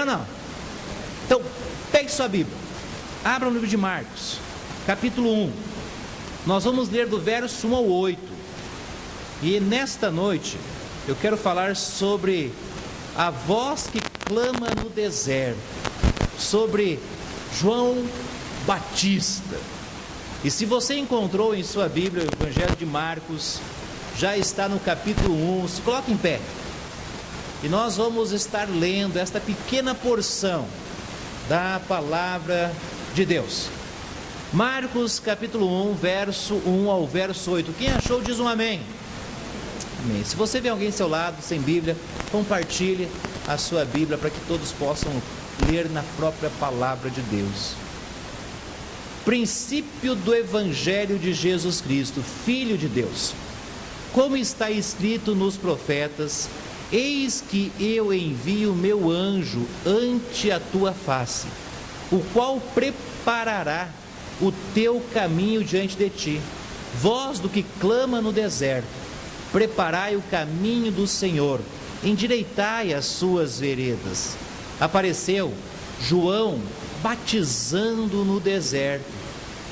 Não. Então, pegue sua Bíblia, abra o livro de Marcos, capítulo 1. Nós vamos ler do verso 1 ao 8. E nesta noite, eu quero falar sobre a voz que clama no deserto, sobre João Batista. E se você encontrou em sua Bíblia o Evangelho de Marcos, já está no capítulo 1, se coloque em pé. E nós vamos estar lendo esta pequena porção da palavra de Deus. Marcos capítulo 1, verso 1 ao verso 8. Quem achou diz um amém. Amém. Se você vê alguém ao seu lado sem Bíblia, compartilhe a sua Bíblia para que todos possam ler na própria palavra de Deus. Princípio do Evangelho de Jesus Cristo, Filho de Deus. Como está escrito nos profetas: eis que eu envio meu anjo ante a tua face, o qual preparará o teu caminho diante de ti. Voz do que clama no deserto: preparai o caminho do Senhor, endireitai as suas veredas. Apareceu João batizando no deserto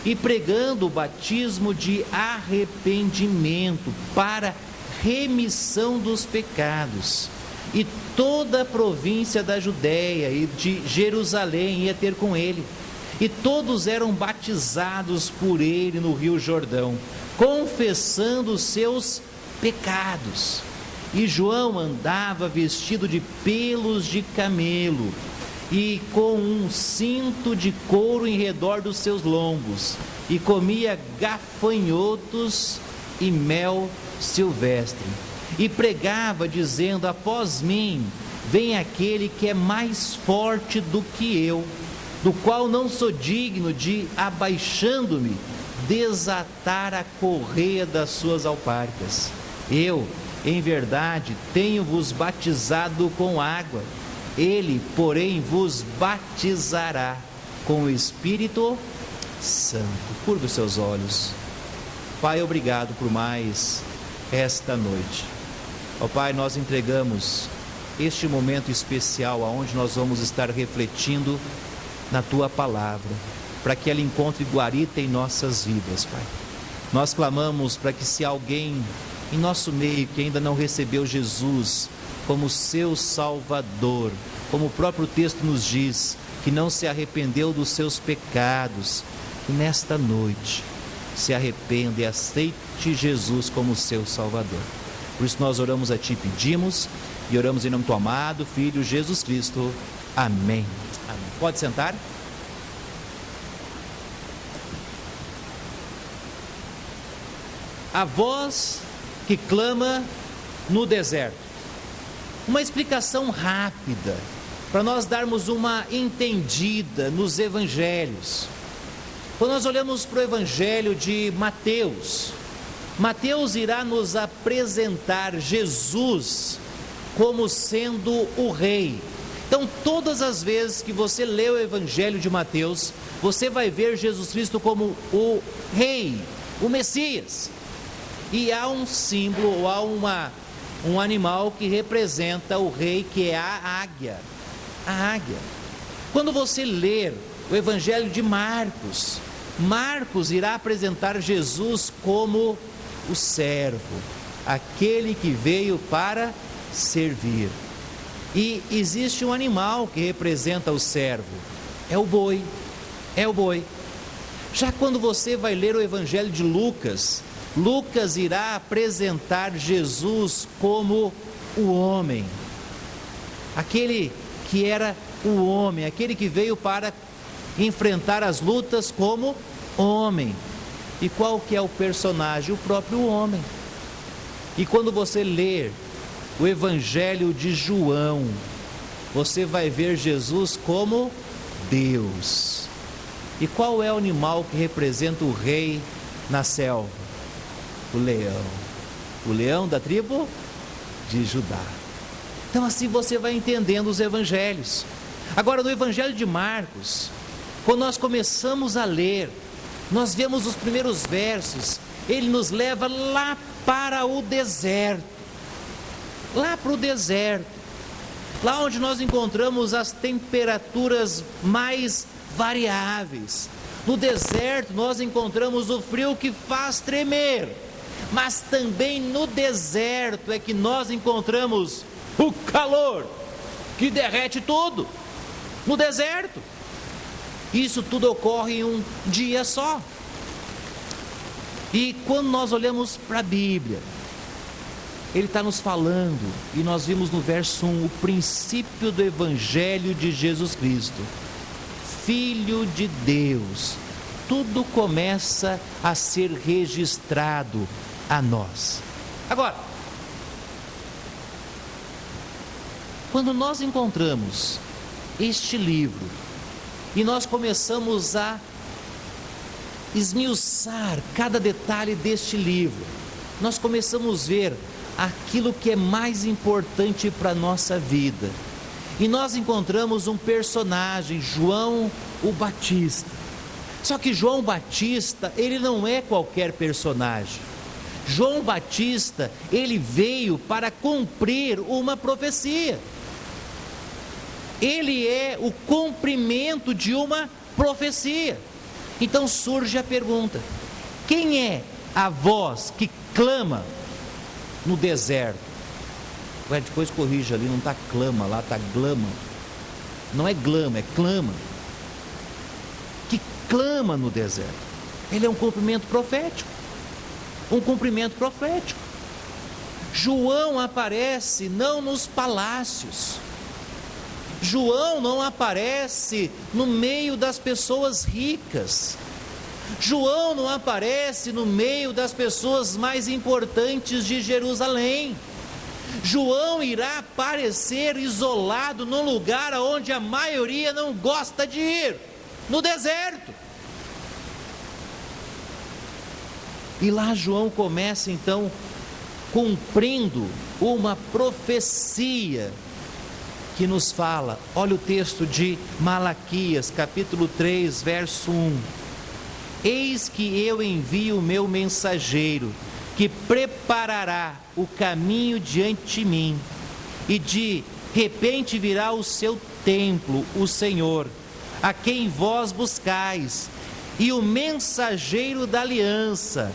e pregando o batismo de arrependimento para remissão dos pecados. E toda a província da Judéia e de Jerusalém ia ter com ele, e todos eram batizados por ele no rio Jordão, confessando os seus pecados. E João andava vestido de pelos de camelo e com um cinto de couro em redor dos seus lombos, e comia gafanhotos e mel silvestre, e pregava dizendo: após mim vem aquele que é mais forte do que eu, do qual não sou digno de, abaixando-me, desatar a correia das suas alparcas. Eu, em verdade, tenho-vos batizado com água, ele, porém, vos batizará com o Espírito Santo. Curva os seus olhos. Pai, obrigado por mais esta noite. Ó Pai, nós entregamos este momento especial aonde nós vamos estar refletindo na Tua Palavra, para que ela encontre guarita em nossas vidas, Pai. Nós clamamos para que, se alguém em nosso meio que ainda não recebeu Jesus como seu Salvador, como o próprio texto nos diz, que não se arrependeu dos seus pecados, que nesta noite se arrependa e aceite Jesus como seu Salvador. Por isso nós oramos a Ti, pedimos e oramos em nome do Teu amado Filho Jesus Cristo. Amém. Amém. Pode sentar. A voz que clama no deserto. Uma explicação rápida para nós darmos uma entendida nos evangelhos. Quando nós olhamos para o evangelho de Mateus, Mateus irá nos apresentar Jesus como sendo o rei. Então, todas as vezes que você lê o evangelho de Mateus, você vai ver Jesus Cristo como o rei, o Messias. E há um símbolo, ou há um animal que representa o rei, que é a águia. A águia. Quando você ler o evangelho de Marcos, Marcos irá apresentar Jesus como o servo, aquele que veio para servir. E existe um animal que representa o servo, é o boi, é o boi. Já quando você vai ler o evangelho de Lucas, Lucas irá apresentar Jesus como o homem, aquele que era o homem, aquele que veio para enfrentar as lutas como homem. E qual que é o personagem? O próprio homem. E quando você ler o evangelho de João, você vai ver Jesus como Deus. E qual é o animal que representa o rei na selva? O leão. O leão da tribo de Judá. Então assim você vai entendendo os evangelhos. Agora, no evangelho de Marcos, quando nós começamos a ler, nós vemos os primeiros versos, ele nos leva lá para o deserto. Lá para o deserto. lá onde nós encontramos as temperaturas mais variáveis. No deserto nós encontramos o frio que faz tremer, mas também no deserto é que nós encontramos o calor que derrete tudo. No deserto, isso tudo ocorre em um dia só. E quando nós olhamos para a Bíblia, ele está nos falando, e nós vimos no verso 1, o princípio do Evangelho de Jesus Cristo, Filho de Deus. Tudo começa a ser registrado a nós. Agora, quando nós encontramos este livro, e nós começamos a esmiuçar cada detalhe deste livro, nós começamos a ver aquilo que é mais importante para a nossa vida. E nós encontramos um personagem, João o Batista. Só que João Batista, ele não é qualquer personagem. João Batista, ele veio para cumprir uma profecia. Ele é o cumprimento de uma profecia. Então surge a pergunta: quem é a voz que clama no deserto? Ué, depois corrija ali, não está clama, lá está glama. Não é glama, é clama. Que clama no deserto. Ele é um cumprimento profético. Um cumprimento profético. João aparece não nos palácios. João não aparece no meio das pessoas ricas. João não aparece no meio das pessoas mais importantes de Jerusalém. João irá aparecer isolado num lugar onde a maioria não gosta de ir, no deserto. E lá João começa então cumprindo uma profecia que nos fala. Olha o texto de Malaquias, capítulo 3, verso 1. Eis que eu envio o meu mensageiro, que preparará o caminho diante de mim, e de repente virá o seu templo, o Senhor, a quem vós buscais, e o mensageiro da aliança,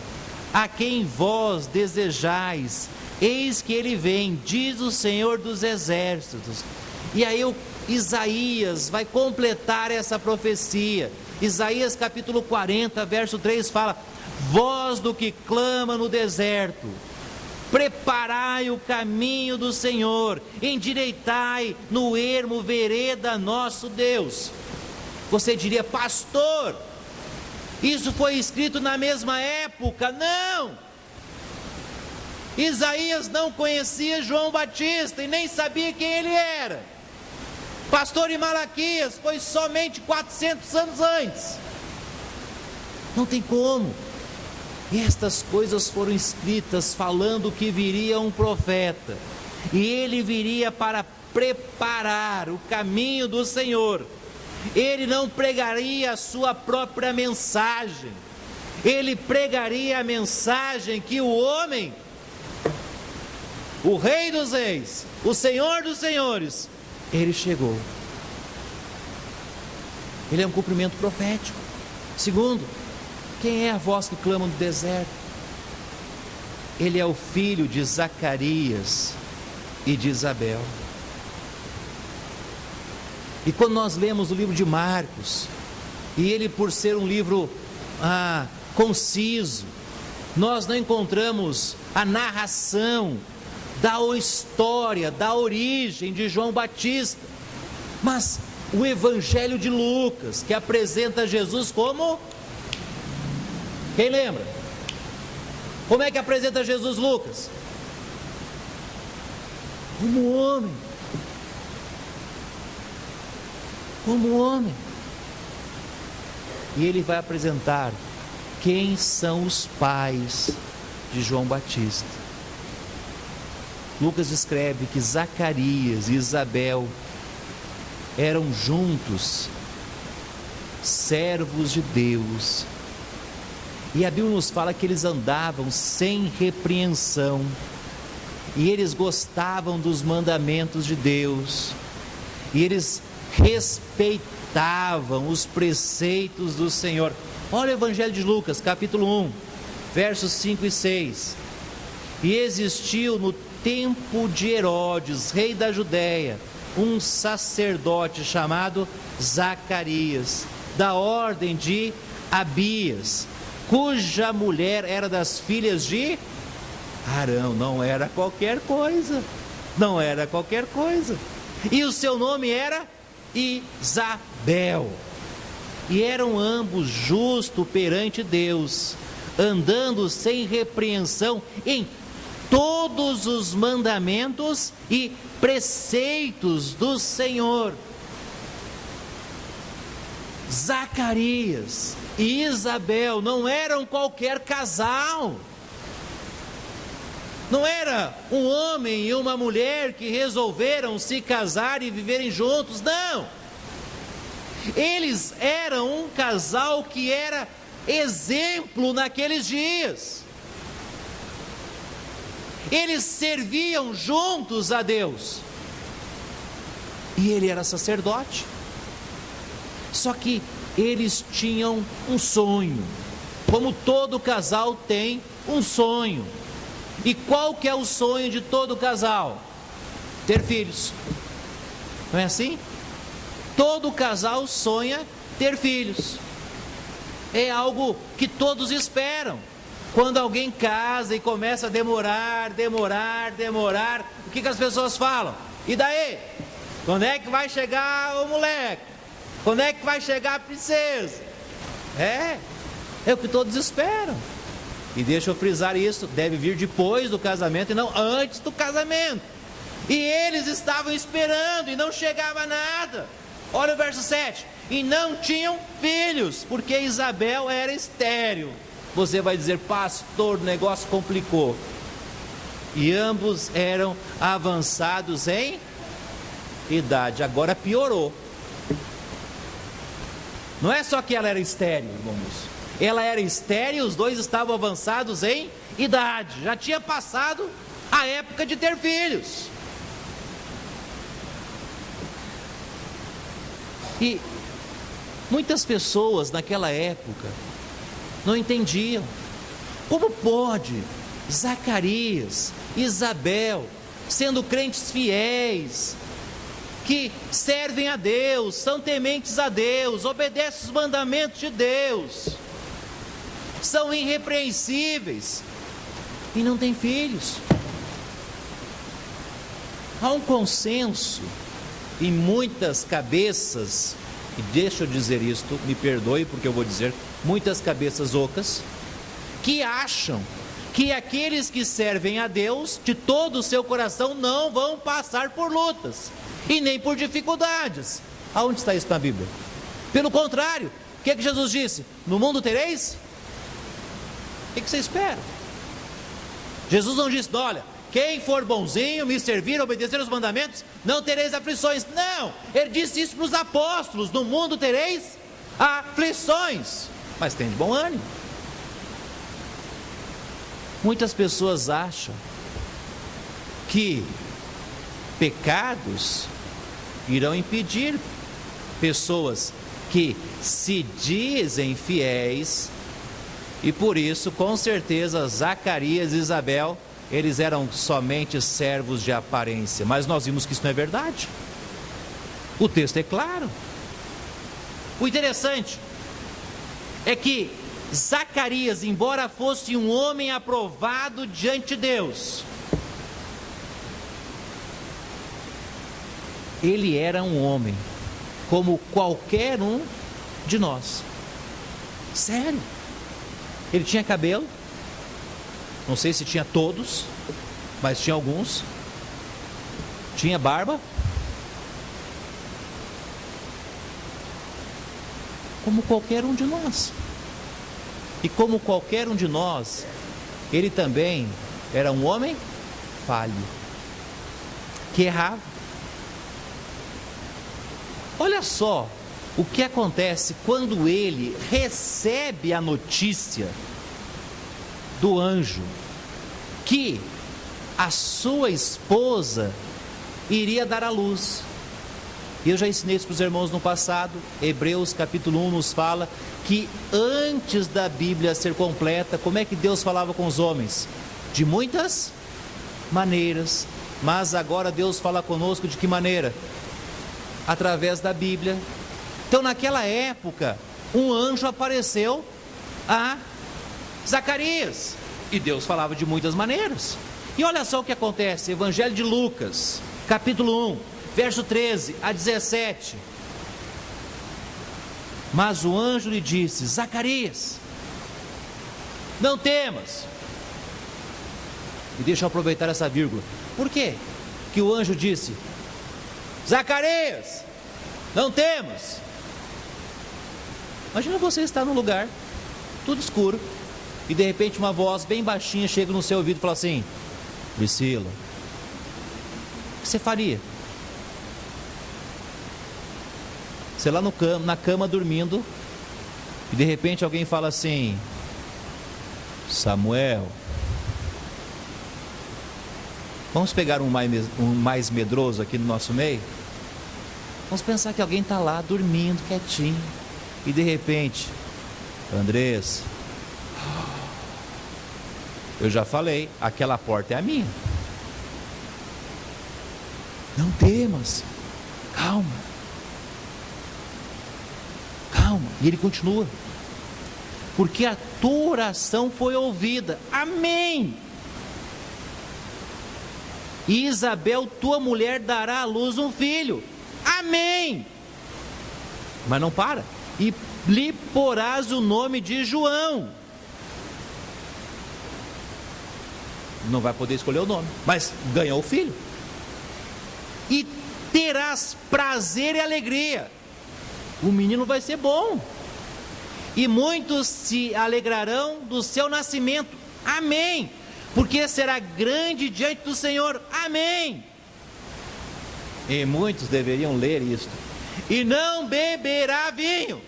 a quem vós desejais. Eis que ele vem, diz o Senhor dos exércitos. E aí Isaías vai completar essa profecia. Isaías capítulo 40, verso 3 fala: voz do que clama no deserto, preparai o caminho do Senhor, endireitai no ermo vereda nosso Deus. Você diria: pastor, isso foi escrito na mesma época? Não! Isaías não conhecia João Batista e nem sabia quem ele era. Pastor em Malaquias foi somente 400 anos antes. Não tem como. E estas coisas foram escritas falando que viria um profeta, e ele viria para preparar o caminho do Senhor. Ele não pregaria a sua própria mensagem, ele pregaria a mensagem que o homem, o Rei dos Reis, o Senhor dos Senhores, ele chegou. Ele é um cumprimento profético. Segundo, quem é a voz que clama no deserto? Ele é o filho de Zacarias e de Isabel. E quando nós lemos o livro de Marcos, e ele, por ser um livro conciso, nós não encontramos a narração da história, da origem de João Batista, mas o Evangelho de Lucas, que apresenta Jesus como... Quem lembra? Como é que apresenta Jesus Lucas? Como homem. Como homem. E ele vai apresentar quem são os pais de João Batista. Lucas escreve que Zacarias e Isabel eram juntos servos de Deus. E a Bíblia nos fala que eles andavam sem repreensão e eles gostavam dos mandamentos de Deus, e eles respeitavam os preceitos do Senhor. Olha o Evangelho de Lucas, capítulo 1, versos 5 e 6. E existiu no tempo de Herodes, rei da Judéia, um sacerdote chamado Zacarias, da ordem de Abias, cuja mulher era das filhas de Arão. Não era qualquer coisa, não era qualquer coisa. E o seu nome era Isabel. E eram ambos justos perante Deus, andando sem repreensão em todos os mandamentos e preceitos do Senhor. Zacarias e Isabel não eram qualquer casal. Não era um homem e uma mulher que resolveram se casar e viverem juntos, não. Eles eram um casal que era exemplo naqueles dias. Eles serviam juntos a Deus. E ele era sacerdote. Só que eles tinham um sonho. Como todo casal tem um sonho. E qual que é o sonho de todo casal? Ter filhos. Não é assim? Todo casal sonha ter filhos. É algo que todos esperam. Quando alguém casa e começa a demorar, o que as pessoas falam? E daí? Quando é que vai chegar o moleque? Quando é que vai chegar a princesa? É o que todos esperam. E deixa eu frisar isso, deve vir depois do casamento e não antes do casamento. E eles estavam esperando e não chegava nada. Olha o verso 7. E não tinham filhos, porque Isabel era estéril. Você vai dizer, pastor, o negócio complicou. E ambos eram avançados em idade. Agora piorou. Não é só que ela era estéril, irmãos. Ela era estéril e os dois estavam avançados em idade. Já tinha passado a época de ter filhos. E muitas pessoas naquela época não entendiam. Como pode Zacarias, Isabel, sendo crentes fiéis, que servem a Deus, são tementes a Deus, obedecem os mandamentos de Deus, são irrepreensíveis e não têm filhos? Há um consenso em muitas cabeças, e deixa eu dizer isto, me perdoe porque eu vou dizer, muitas cabeças ocas, que acham que aqueles que servem a Deus de todo o seu coração não vão passar por lutas e nem por dificuldades. Aonde está isso na Bíblia? Pelo contrário, o que é que Jesus disse? No mundo tereis? O que você espera? Jesus não disse, olha, quem for bonzinho, me servir, obedecer os mandamentos, não tereis aflições. Não, ele disse isso para os apóstolos, no mundo tereis aflições, mas tem de bom ânimo. Muitas pessoas acham que pecados irão impedir pessoas que se dizem fiéis, e por isso, com certeza, Zacarias e Isabel, eles eram somente servos de aparência, mas nós vimos que isso não é verdade. O texto é claro. O interessante é que Zacarias, embora fosse um homem aprovado diante de Deus, ele era um homem como qualquer um de nós. Sério. Ele tinha cabelo, não sei se tinha todos, mas tinha alguns. Tinha barba, como qualquer um de nós. E como qualquer um de nós, ele também era um homem falho, que errava. Olha só o que acontece quando ele recebe a notícia do anjo que a sua esposa iria dar à luz. E eu já ensinei isso para os irmãos no passado. Hebreus capítulo 1 nos fala que antes da Bíblia ser completa, como é que Deus falava com os homens? De muitas maneiras, mas agora Deus fala conosco de que maneira? Através da Bíblia. Então naquela época, um anjo apareceu a Zacarias, e Deus falava de muitas maneiras. E olha só o que acontece, Evangelho de Lucas, capítulo 1, verso 13 a 17. Mas o anjo lhe disse: Zacarias, não temas. E deixa eu aproveitar essa vírgula. Por quê que o anjo disse: Zacarias, não temas? Imagina você estar num lugar tudo escuro e de repente uma voz bem baixinha chega no seu ouvido e fala assim: Priscila, o que você faria? Você lá na cama dormindo, e de repente alguém fala assim: Samuel. Vamos pegar um mais medroso aqui no nosso meio? Vamos pensar que alguém está lá dormindo quietinho, e de repente: Andrés, eu já falei, aquela porta é a minha. Não temas, calma. Calma. E ele continua: porque a tua oração foi ouvida. Amém. E Isabel, tua mulher, dará à luz um filho. Amém. Mas não para. E lhe porás o nome de João. Não vai poder escolher o nome, mas ganhou o filho. E terás prazer e alegria. O menino vai ser bom. E muitos se alegrarão do seu nascimento. Amém. Porque será grande diante do Senhor. Amém. E muitos deveriam ler isto. E não beberá vinho.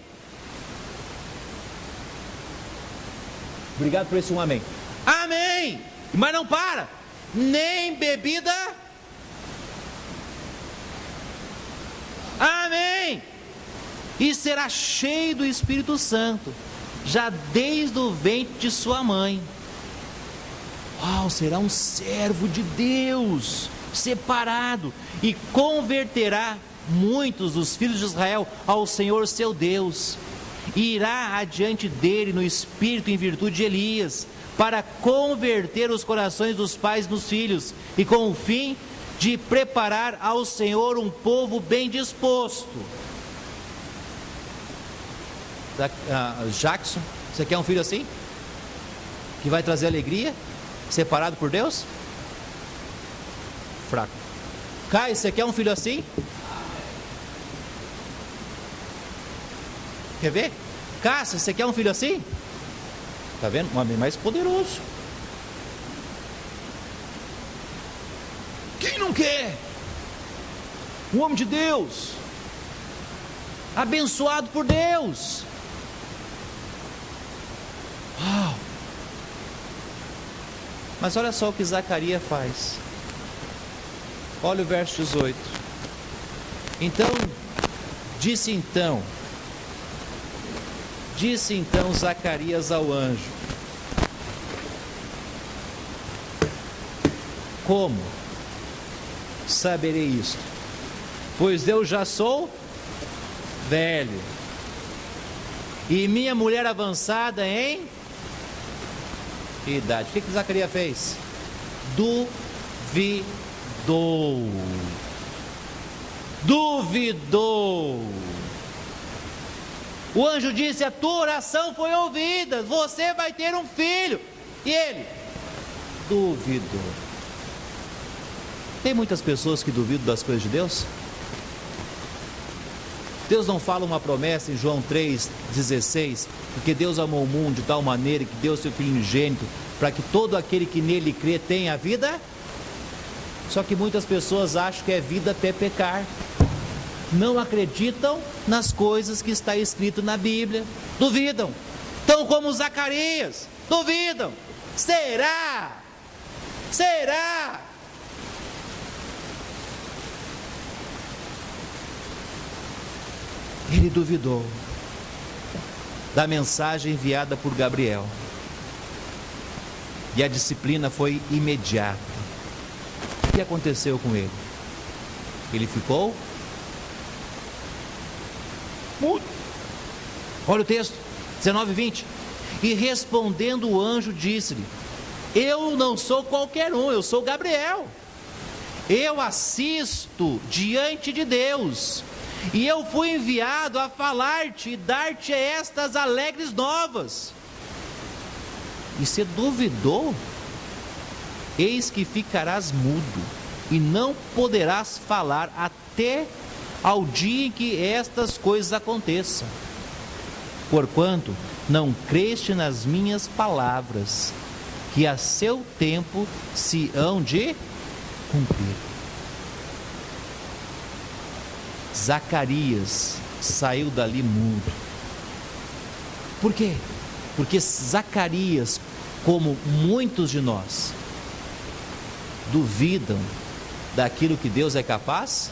Obrigado por esse um amém. Amém. Mas não para. Nem bebida. Amém. E será cheio do Espírito Santo, já desde o ventre de sua mãe. Uau, será um servo de Deus, separado, e converterá muitos dos filhos de Israel ao Senhor seu Deus. E irá adiante dele no espírito em virtude de Elias, para converter os corações dos pais nos filhos, e com o fim de preparar ao Senhor um povo bem disposto. Jackson, você quer um filho assim? Que vai trazer alegria? Separado por Deus? Fraco. Caio, você quer um filho assim? Quer ver? Cássio, você quer um filho assim? Está vendo? Um homem mais poderoso. Quem não quer? Um homem de Deus, abençoado por Deus. Uau! Mas olha só o que Zacarias faz. Olha o verso 18. Disse então Zacarias ao anjo: como saberei isto? Pois eu já sou velho, e minha mulher avançada em idade. O que Zacarias fez? Duvidou. O anjo disse: a tua oração foi ouvida, você vai ter um filho. E ele duvidou. Tem muitas pessoas que duvidam das coisas de Deus. Deus não fala uma promessa em João 3,16, porque Deus amou o mundo de tal maneira que deu seu Filho unigênito, para que todo aquele que nele crê tenha a vida. Só que muitas pessoas acham que é vida até pecar, não acreditam nas coisas que está escrito na Bíblia, duvidam, tão como Zacarias, duvidam. Será Será? Ele duvidou da mensagem enviada por Gabriel. E a disciplina foi imediata. O que aconteceu com ele? Ele ficou mudo. Olha o texto, 19 e 20. E respondendo o anjo, disse-lhe: eu não sou qualquer um, eu sou Gabriel. Eu assisto diante de Deus. E eu fui enviado a falar-te e dar-te estas alegres novas. E se duvidou, eis que ficarás mudo, e não poderás falar até ao dia em que estas coisas aconteçam. Porquanto não creste nas minhas palavras, que a seu tempo se hão de cumprir. Zacarias saiu dali mudo. Por quê? Porque Zacarias, como muitos de nós, duvidam daquilo que Deus é capaz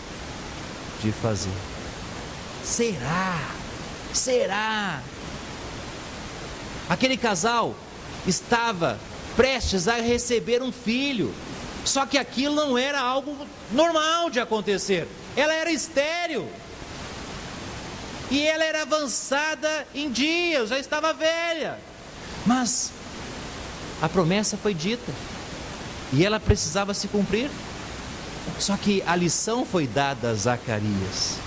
de fazer. Será? Será? Aquele casal estava prestes a receber um filho, só que aquilo não era algo normal de acontecer. Ela era estéril, e ela era avançada em dias, já estava velha, mas a promessa foi dita, e ela precisava se cumprir. Só que a lição foi dada a Zacarias.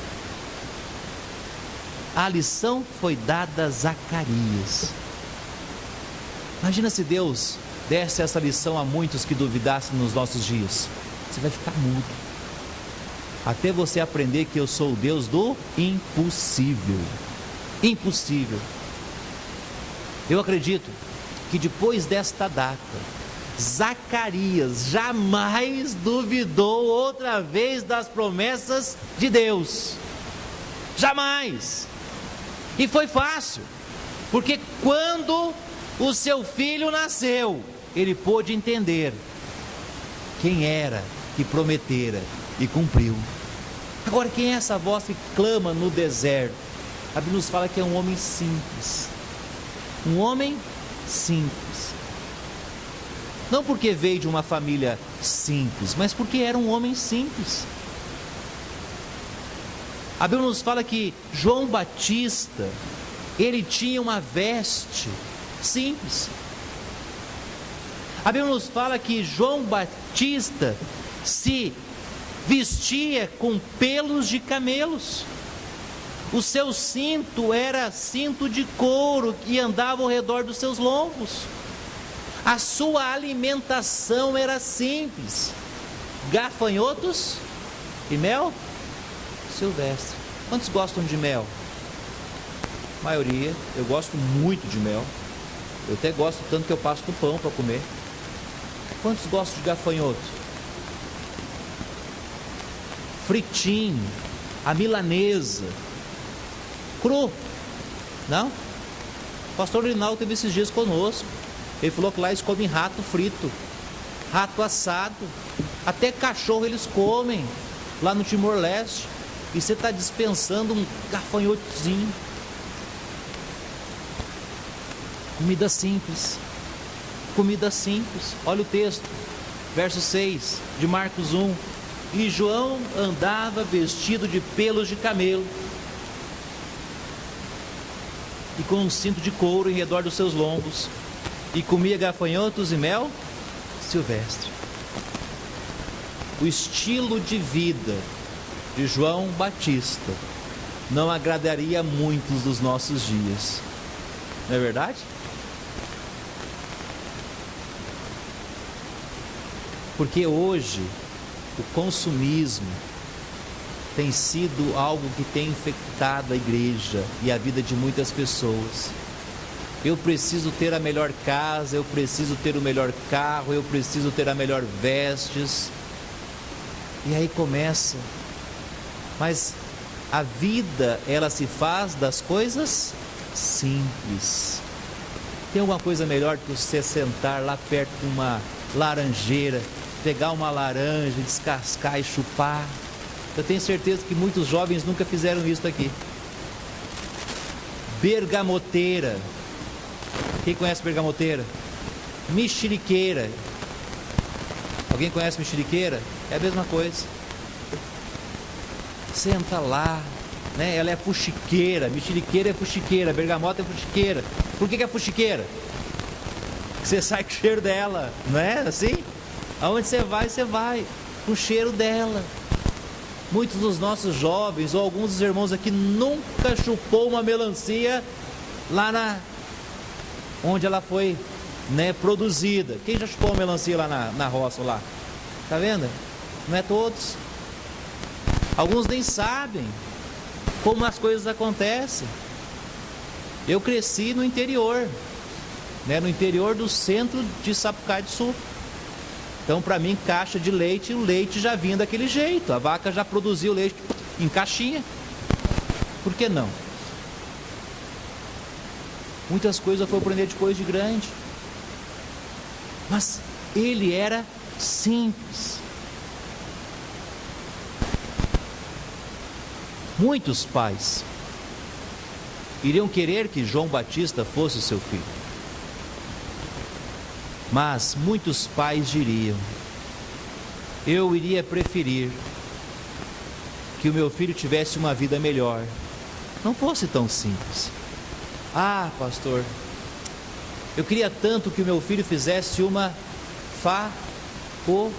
A lição foi dada a Zacarias. Imagina se Deus desse essa lição a muitos que duvidassem nos nossos dias. Você vai ficar mudo, até você aprender que eu sou o Deus do impossível. Impossível. Eu acredito que depois desta data, Zacarias jamais duvidou outra vez das promessas de Deus. Jamais. E foi fácil, porque quando o seu filho nasceu, ele pôde entender quem era que prometera e cumpriu. Agora, quem é essa voz que clama no deserto? A Bíblia nos fala que é um homem simples. Um homem simples. Não porque veio de uma família simples, mas porque era um homem simples. A Bíblia nos fala que João Batista, ele tinha uma veste simples. A Bíblia nos fala que João Batista se vestia com pelos de camelos. O seu cinto era cinto de couro que andava ao redor dos seus lombos. A sua alimentação era simples: gafanhotos e mel silvestre. Quantos gostam de mel? A maioria. Eu gosto muito de mel. Eu até gosto tanto que eu passo no pão para comer. Quantos gostam de gafanhoto? Fritinho, a milanesa, cru. Não? O pastor Rinaldo teve esses dias conosco. Ele falou que lá eles comem rato frito, rato assado, até cachorro eles comem lá no Timor-Leste. E você está dispensando um gafanhotozinho. Comida simples. Comida simples. Olha o texto, verso 6 de Marcos 1. E João andava vestido de pelos de camelo e com um cinto de couro em redor dos seus lombos, e comia gafanhotos e mel silvestre. O estilo de vida de João Batista não agradaria a muitos dos nossos dias, não é verdade? Porque hoje o consumismo tem sido algo que tem infectado a igreja e a vida de muitas pessoas. Eu preciso ter a melhor casa, eu preciso ter o melhor carro, eu preciso ter a melhor vestes. E aí começa. Mas a vida, ela se faz das coisas simples. Tem alguma coisa melhor que você sentar lá perto de uma laranjeira, pegar uma laranja, descascar e chupar. Eu tenho certeza que muitos jovens nunca fizeram isso aqui. Bergamoteira. Quem conhece bergamoteira? Mexeriqueira. Alguém conhece mexeriqueira? É a mesma coisa. Senta lá, né? Ela é fuxiqueira. Mexeriqueira é fuxiqueira, bergamota é fuxiqueira. Por que é fuxiqueira? Porque você sai com o cheiro dela, não é assim? Aonde você vai com o cheiro dela. Muitos dos nossos jovens, ou alguns dos irmãos aqui, nunca chupou uma melancia lá onde ela foi, né, produzida. Quem já chupou uma melancia lá na roça lá? Tá vendo? Não é todos. Alguns nem sabem como as coisas acontecem. Eu cresci no interior, né, no interior do centro de Sapucaí do Sul. Então, para mim, caixa de leite, o leite já vinha daquele jeito. A vaca já produzia o leite em caixinha. Por que não? Muitas coisas eu fui aprender depois de grande. Mas ele era simples. Muitos pais iriam querer que João Batista fosse seu filho. Mas muitos pais diriam: eu iria preferir que o meu filho tivesse uma vida melhor, não fosse tão simples. Ah, pastor, eu queria tanto que o meu filho fizesse uma faculdade.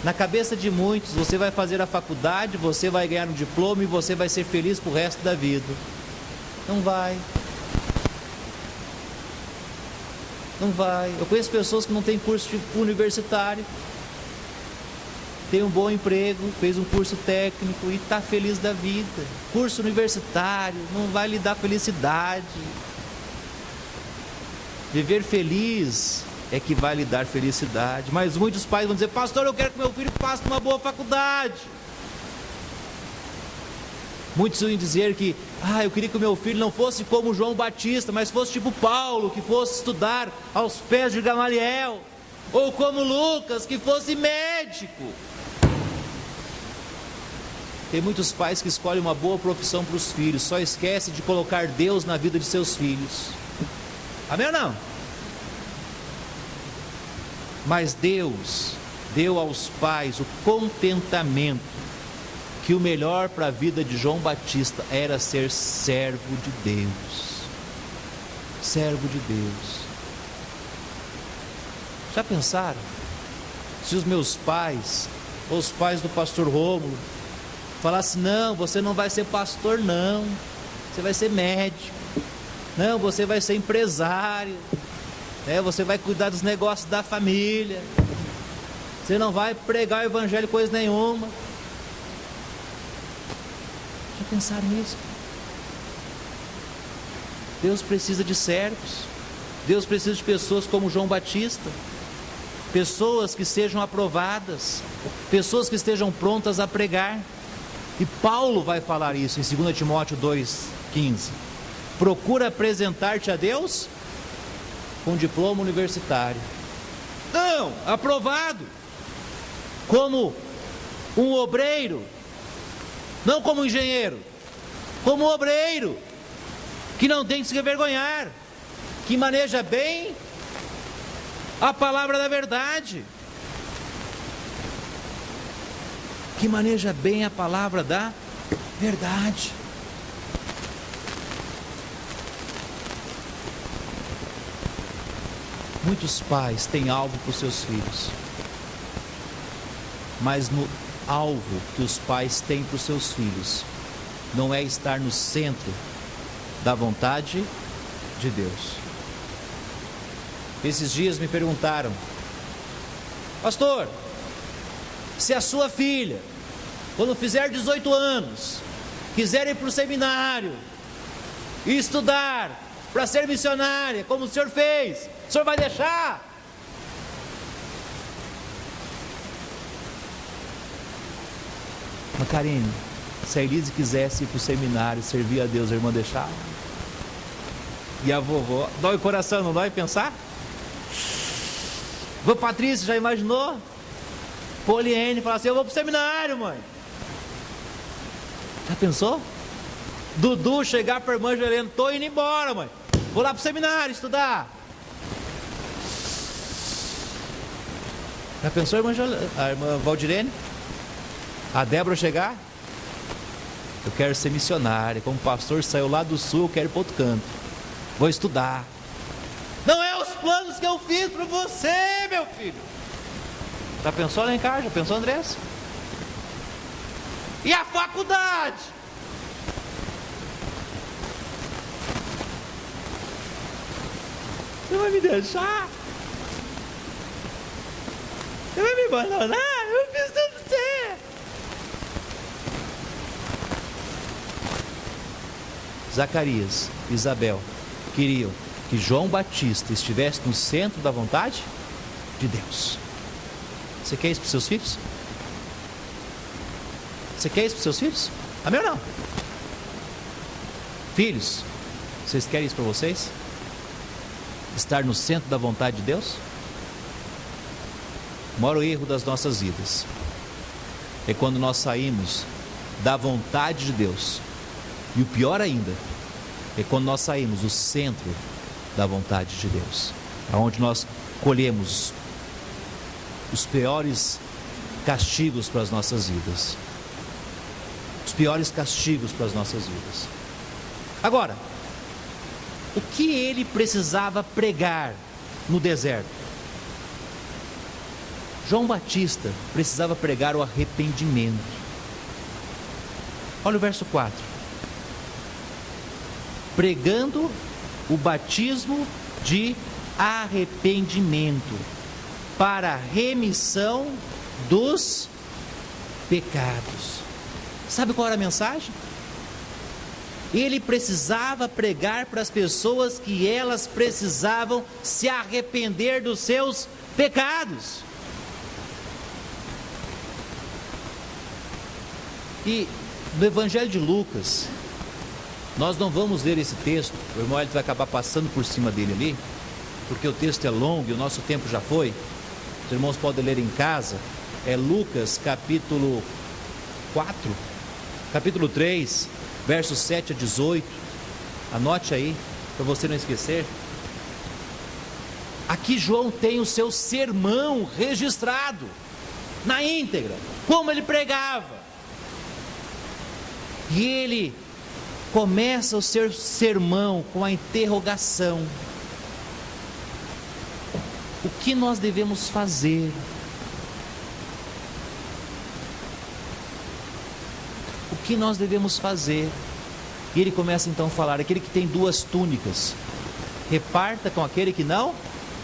Na cabeça de muitos, você vai fazer a faculdade, você vai ganhar um diploma e você vai ser feliz pro resto da vida. Não vai. Não vai. Eu conheço pessoas que não têm curso universitário, tem um bom emprego, fez um curso técnico e está feliz da vida. Curso universitário não vai lhe dar felicidade. Viver feliz é que vai lhe dar felicidade. Mas muitos pais vão dizer: pastor, eu quero que meu filho faça uma boa faculdade. Muitos vão dizer que eu queria que o meu filho não fosse como João Batista, mas fosse tipo Paulo, que fosse estudar aos pés de Gamaliel, ou como Lucas, que fosse médico. Tem muitos pais que escolhem uma boa profissão para os filhos, só esquece de colocar Deus na vida de seus filhos. Amém ou não? Mas Deus deu aos pais o contentamento que o melhor para a vida de João Batista era ser servo de Deus. Servo de Deus. Já pensaram? Se os meus pais, ou os pais do pastor Rômulo, falassem: não, você não vai ser pastor não, você vai ser médico, não, você vai ser empresário, você vai cuidar dos negócios da família, você não vai pregar o evangelho coisa nenhuma. Já pensaram nisso? Deus precisa de servos. Deus precisa de pessoas como João Batista, pessoas que sejam aprovadas, pessoas que estejam prontas a pregar. E Paulo vai falar isso em 2 Timóteo 2,15. Procura apresentar-te a Deus com diploma universitário. Não, aprovado, como um obreiro, não como engenheiro, como obreiro, que não tem que se envergonhar, que maneja bem a palavra da verdade, que maneja bem a palavra da verdade. Muitos pais têm alvo para os seus filhos, mas no alvo que os pais têm para os seus filhos não é estar no centro da vontade de Deus. Esses dias me perguntaram: pastor, se a sua filha, quando fizer 18 anos, quiser ir para o seminário e estudar para ser missionária, como o senhor fez, o senhor vai deixar? Mas Karine, se a Elise quisesse ir para o seminário e servir a Deus, a irmã deixava? E a vovó, dói o coração, não dói pensar? Vou, Patrícia, já imaginou? Poliene fala assim: eu vou pro seminário, mãe. Já pensou? Dudu chegar para a irmã Gelena: tô indo embora, mãe, vou lá pro seminário estudar. Já pensou a irmã Valdirene? A Débora chegar: eu quero ser missionária, como pastor saiu lá do sul, eu quero ir para outro canto, vou estudar. Não é os planos que eu fiz para você, meu filho. Já pensou lá em casa? Já pensou, Andressa? E a faculdade? Você vai me deixar? Você vai me abandonar? Eu fiz tudo pra você. Zacarias e Isabel queriam que João Batista estivesse no centro da vontade de Deus. Você quer isso para os seus filhos? Você quer isso para os seus filhos? Amém ou não? Filhos, vocês querem isso para vocês? Estar no centro da vontade de Deus? O maior erro das nossas vidas é quando nós saímos da vontade de Deus. E o pior ainda é quando nós saímos do centro da vontade de Deus, aonde nós colhemos os piores castigos para as nossas vidas. Os piores castigos para as nossas vidas. Agora, o que ele precisava pregar no deserto? João Batista precisava pregar o arrependimento. Olha o verso 4. Pregando o batismo de arrependimento para a remissão dos pecados. Sabe qual era a mensagem? Ele precisava pregar para as pessoas que elas precisavam se arrepender dos seus pecados. E no Evangelho de Lucas, nós não vamos ler esse texto, o irmão Elton vai acabar passando por cima dele ali, porque o texto é longo e o nosso tempo já foi. Os irmãos podem ler em casa. É Lucas capítulo 4, capítulo 3, versos 7 a 18. Anote aí, para você não esquecer. Aqui João tem o seu sermão registrado na íntegra, como ele pregava. E ele começa o seu sermão com a interrogação: o que nós devemos fazer? O que nós devemos fazer? E ele começa então a falar: aquele que tem 2 túnicas, reparta com aquele que não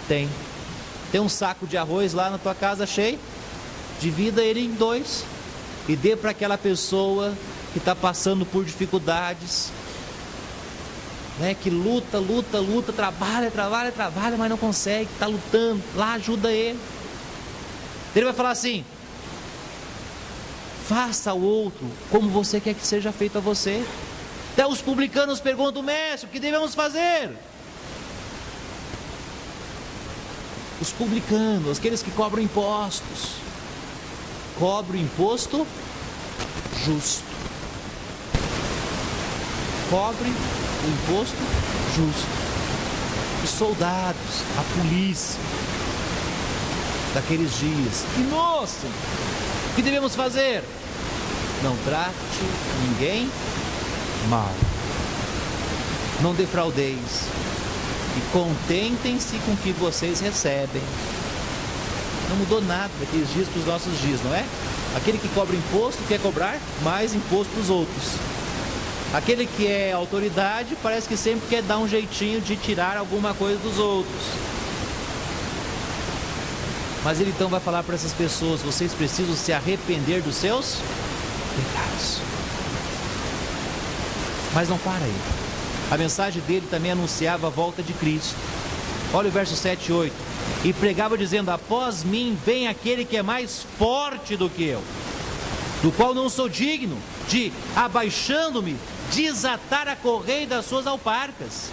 tem. Tem um saco de arroz lá na tua casa cheio, divida ele em 2 e dê para aquela pessoa que está passando por dificuldades, né? Que luta, trabalha, mas não consegue, está lutando. Lá, ajuda ele. Ele vai falar assim: faça ao outro como você quer que seja feito a você. Até os publicanos perguntam: mestre, o que devemos fazer? Os publicanos, aqueles que cobram impostos, cobram imposto justo. Cobre o imposto justo. Os soldados, a polícia daqueles dias: inocem. O que devemos fazer? Não trate ninguém mal. Não defraudeis. E contentem-se com o que vocês recebem. Não mudou nada daqueles dias para os nossos dias, não é? Aquele que cobra imposto quer cobrar mais imposto dos outros. Aquele que é autoridade parece que sempre quer dar um jeitinho de tirar alguma coisa dos outros. Mas ele então vai falar para essas pessoas: vocês precisam se arrepender dos seus pecados. Mas não para aí. A mensagem dele também anunciava a volta de Cristo. Olha o verso 7 e 8. E pregava dizendo: após mim vem aquele que é mais forte do que eu, do qual não sou digno de, abaixando-me, desatar a correia das suas alparcas.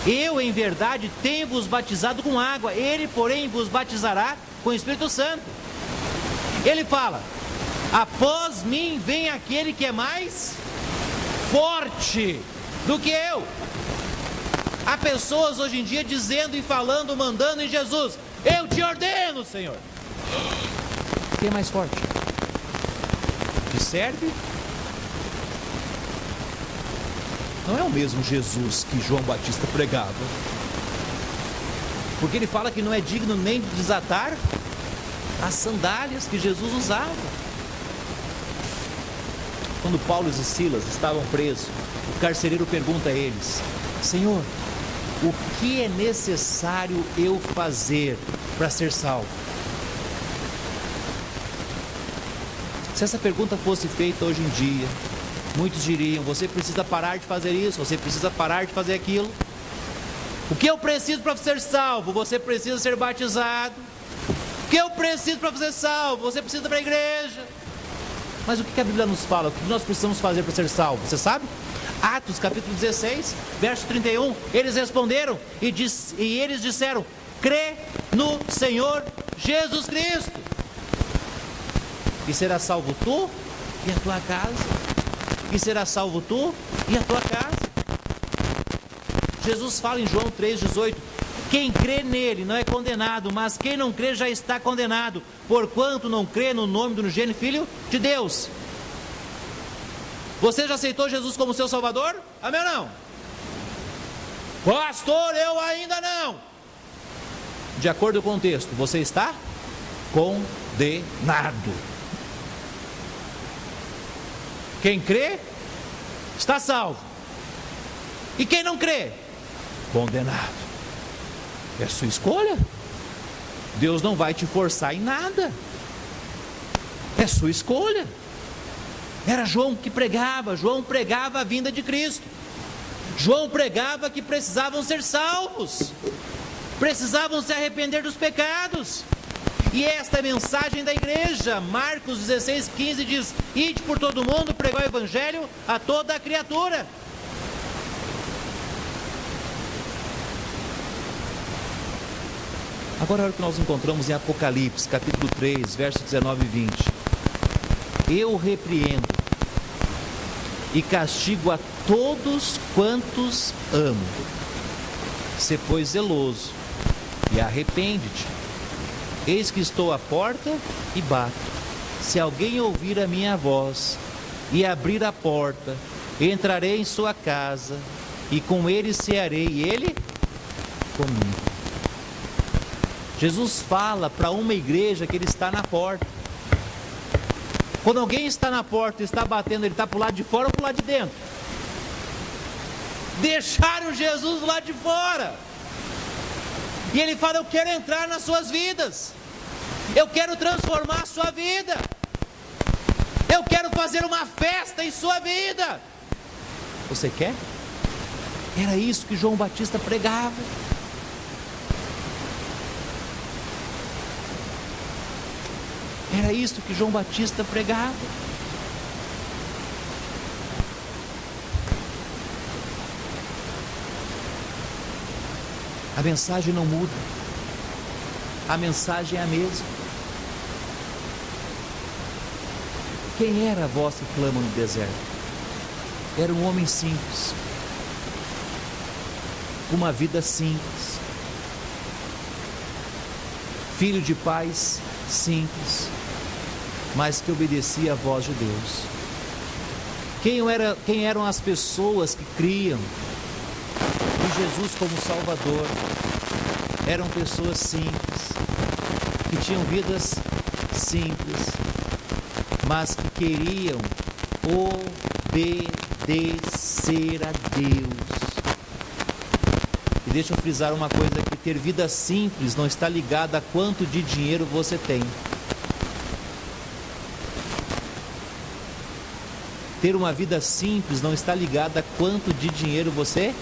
Eu, em verdade, tenho-vos batizado com água, ele, porém, vos batizará com o Espírito Santo. Ele fala: após mim vem aquele que é mais forte do que eu. Há pessoas hoje em dia dizendo e falando, mandando em Jesus: eu te ordeno, Senhor. Quem é mais forte? Te serve? Não é o mesmo Jesus que João Batista pregava, porque ele fala que não é digno nem de desatar as sandálias que Jesus usava. Quando Paulo e Silas estavam presos, o carcereiro pergunta a eles: Senhor, o que é necessário eu fazer para ser salvo? Se essa pergunta fosse feita hoje em dia, muitos diriam: você precisa parar de fazer isso, você precisa parar de fazer aquilo. O que eu preciso para ser salvo? Você precisa ser batizado. O que eu preciso para ser salvo? Você precisa ir para a igreja. Mas o que a Bíblia nos fala? O que nós precisamos fazer para ser salvo? Você sabe? Atos capítulo 16, verso 31. Eles responderam e eles disseram: crê no Senhor Jesus Cristo, e serás salvo tu e a tua casa. E serás salvo tu e a tua casa. Jesus fala em João 3,18: quem crê nele não é condenado, mas quem não crê já está condenado, porquanto não crê no nome do unigênito Filho de Deus. Você já aceitou Jesus como seu Salvador? Amém ou não? Pastor, eu ainda não. De acordo com o texto, você está condenado. Quem crê está salvo, e quem não crê, condenado. É sua escolha. Deus não vai te forçar em nada. É sua escolha. Era João que pregava. João pregava a vinda de Cristo. João pregava que precisavam ser salvos, precisavam se arrepender dos pecados. E esta é a mensagem da igreja. Marcos 16:15 diz: ide por todo mundo, pregar o evangelho a toda a criatura. Agora olha o que nós encontramos em Apocalipse capítulo 3, versos 19 e 20. Eu repreendo e castigo a todos quantos amo. Sê, pois, zeloso e arrepende-te. Eis que estou à porta e bato. Se alguém ouvir a minha voz e abrir a porta, entrarei em sua casa, e com ele cearei, e ele comigo. Jesus fala para uma igreja que ele está na porta. Quando alguém está na porta e está batendo, ele está para o lado de fora ou para o lado de dentro? Deixaram Jesus lá de fora. E ele fala: eu quero entrar nas suas vidas, eu quero transformar a sua vida, eu quero fazer uma festa em sua vida. Você quer? Era isso que João Batista pregava. Era isso que João Batista pregava. A mensagem não muda, a mensagem é a mesma. Quem era a voz que clama no deserto? Era um homem simples, uma vida simples, filho de pais simples, mas que obedecia à voz de Deus. Quem eram as pessoas que criam em Jesus como Salvador? Eram pessoas simples, que tinham vidas simples, mas que queriam obedecer a Deus. E deixa eu frisar uma coisa aqui: ter vida simples não está ligada a quanto de dinheiro você tem. Ter uma vida simples não está ligada a quanto de dinheiro você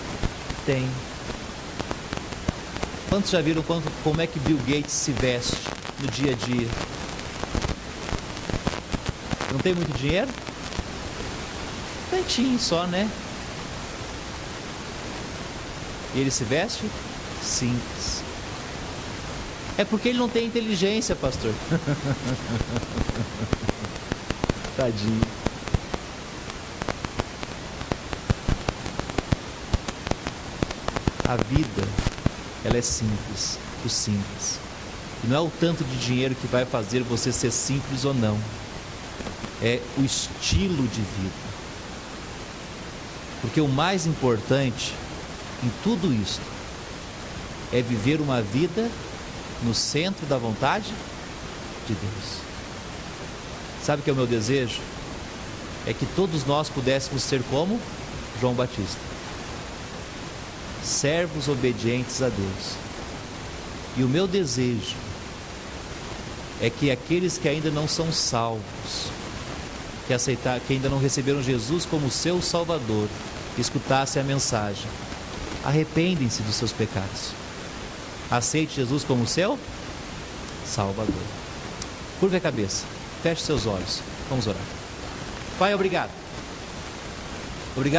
tem. Quantos já viram como é que Bill Gates se veste no dia a dia? Não tem muito dinheiro? Tantinho só, né? E ele se veste simples. É porque ele não tem inteligência, pastor. Tadinho. A vida, ela é simples, o simples. E não é o tanto de dinheiro que vai fazer você ser simples ou não. É o estilo de vida. Porque o mais importante em tudo isto é viver uma vida no centro da vontade de Deus. Sabe o que é o meu desejo? É que todos nós pudéssemos ser como João Batista, servos obedientes a Deus. E o meu desejo é que aqueles que ainda não são salvos, que ainda não receberam Jesus como seu Salvador, escutassem a mensagem: arrependem-se dos seus pecados, aceite Jesus como seu Salvador. Curve a cabeça, feche seus olhos, vamos orar. Pai, obrigado. Obrigado.